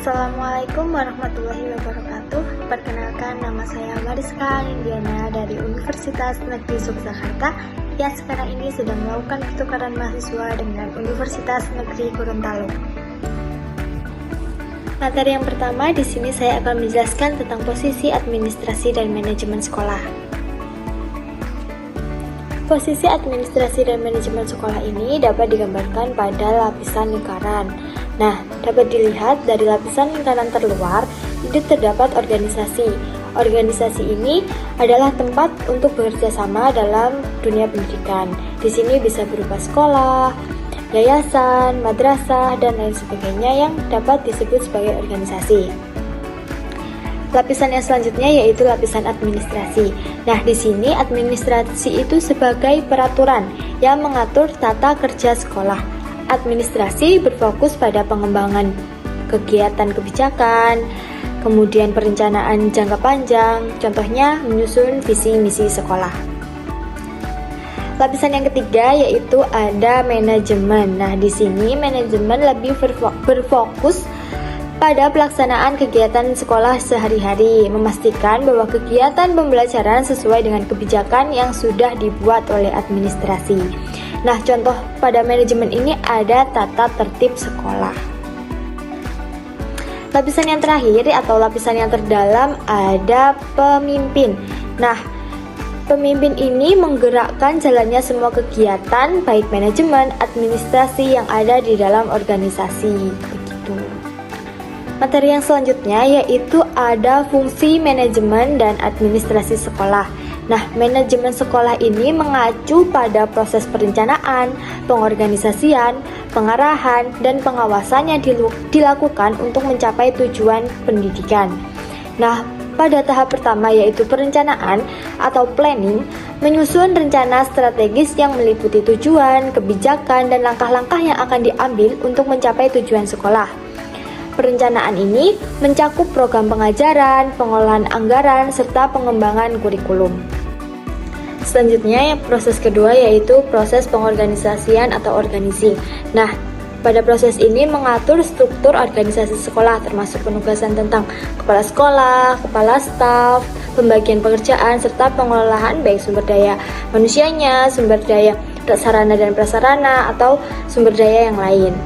Assalamualaikum warahmatullahi wabarakatuh. Perkenalkan, nama saya Mariska Indiana dari Universitas Negeri Yogyakarta yang sekarang ini sedang melakukan pertukaran mahasiswa dengan Universitas Negeri Gorontalo. Materi yang pertama, di sini saya akan menjelaskan tentang posisi administrasi dan manajemen sekolah. Posisi administrasi dan manajemen sekolah ini dapat digambarkan pada lapisan lingkaran. Nah, dapat dilihat dari lapisan lingkaran terluar, itu terdapat organisasi. Organisasi ini adalah tempat untuk bekerja sama dalam dunia pendidikan. Di sini bisa berupa sekolah, yayasan, madrasah, dan lain sebagainya yang dapat disebut sebagai organisasi. Lapisan yang selanjutnya yaitu lapisan administrasi. Nah, di sini administrasi itu sebagai peraturan yang mengatur tata kerja sekolah. Administrasi berfokus pada pengembangan kegiatan kebijakan, kemudian perencanaan jangka panjang, contohnya menyusun visi misi sekolah. Lapisan yang ketiga yaitu ada manajemen. Nah, di sini manajemen lebih berfokus pada pelaksanaan kegiatan sekolah sehari-hari, memastikan bahwa kegiatan pembelajaran sesuai dengan kebijakan yang sudah dibuat oleh administrasi. Nah, contoh pada manajemen ini ada tata tertib sekolah. Lapisan yang terakhir atau lapisan yang terdalam ada pemimpin. Nah, pemimpin ini menggerakkan jalannya semua kegiatan baik manajemen, administrasi yang ada di dalam organisasi. Begitu. Materi yang selanjutnya yaitu ada fungsi manajemen dan administrasi sekolah. Nah, manajemen sekolah ini mengacu pada proses perencanaan, pengorganisasian, pengarahan, dan pengawasan yang dilakukan untuk mencapai tujuan pendidikan. Nah, pada tahap pertama yaitu perencanaan atau planning, menyusun rencana strategis yang meliputi tujuan, kebijakan, dan langkah-langkah yang akan diambil untuk mencapai tujuan sekolah. Perencanaan ini mencakup program pengajaran, pengolahan anggaran, serta pengembangan kurikulum. Selanjutnya, proses kedua yaitu proses pengorganisasian atau organizing. Nah, pada proses ini mengatur struktur organisasi sekolah termasuk penugasan tentang kepala sekolah, kepala staf, pembagian pekerjaan, serta pengelolaan baik sumber daya manusianya, sumber daya sarana dan prasarana, atau sumber daya yang lain.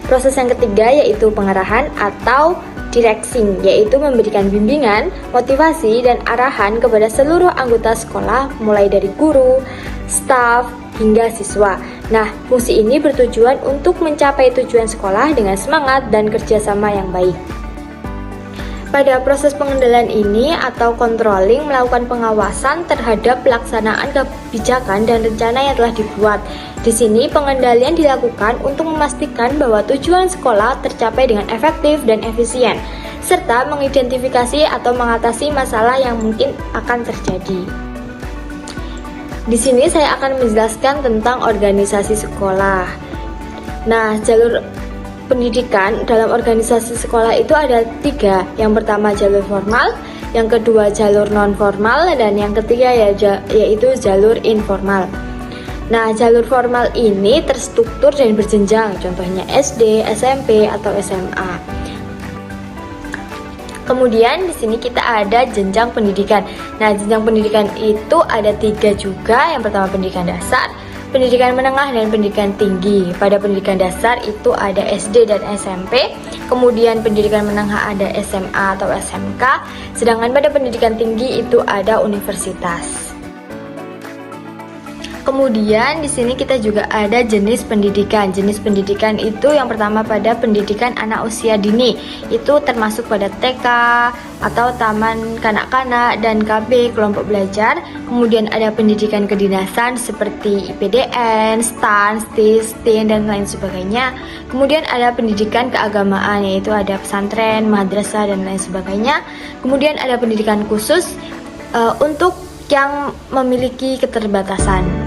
Proses yang ketiga yaitu pengarahan atau directing, yaitu memberikan bimbingan, motivasi, dan arahan kepada seluruh anggota sekolah mulai dari guru, staf, hingga siswa. Nah, fungsi ini bertujuan untuk mencapai tujuan sekolah dengan semangat dan kerjasama yang baik. Pada proses pengendalian ini atau controlling melakukan pengawasan terhadap pelaksanaan kebijakan dan rencana yang telah dibuat. Di sini pengendalian dilakukan untuk memastikan bahwa tujuan sekolah tercapai dengan efektif dan efisien, serta mengidentifikasi atau mengatasi masalah yang mungkin akan terjadi. Di sini saya akan menjelaskan tentang organisasi sekolah. Nah, jalur pendidikan dalam organisasi sekolah itu ada 3. Yang pertama jalur formal, yang kedua jalur non formal, dan yang ketiga yaitu jalur informal. Nah, jalur formal ini terstruktur dan berjenjang, contohnya SD, SMP, atau SMA. Kemudian di sini kita ada jenjang pendidikan. Nah, jenjang pendidikan itu ada 3 juga. Yang pertama pendidikan dasar, pendidikan menengah, dan pendidikan tinggi. Pada pendidikan dasar itu ada SD dan SMP, kemudian pendidikan menengah ada SMA atau SMK, sedangkan pada pendidikan tinggi itu ada universitas. Kemudian di sini kita juga ada jenis pendidikan. Jenis pendidikan itu yang pertama pada pendidikan anak usia dini, itu termasuk pada TK atau taman kanak-kanak dan KB kelompok belajar. Kemudian ada pendidikan kedinasan seperti IPDN, STAN, STIS, STIN, dan lain sebagainya. Kemudian ada pendidikan keagamaan, yaitu ada pesantren, madrasah, dan lain sebagainya. Kemudian ada pendidikan khusus untuk yang memiliki keterbatasan.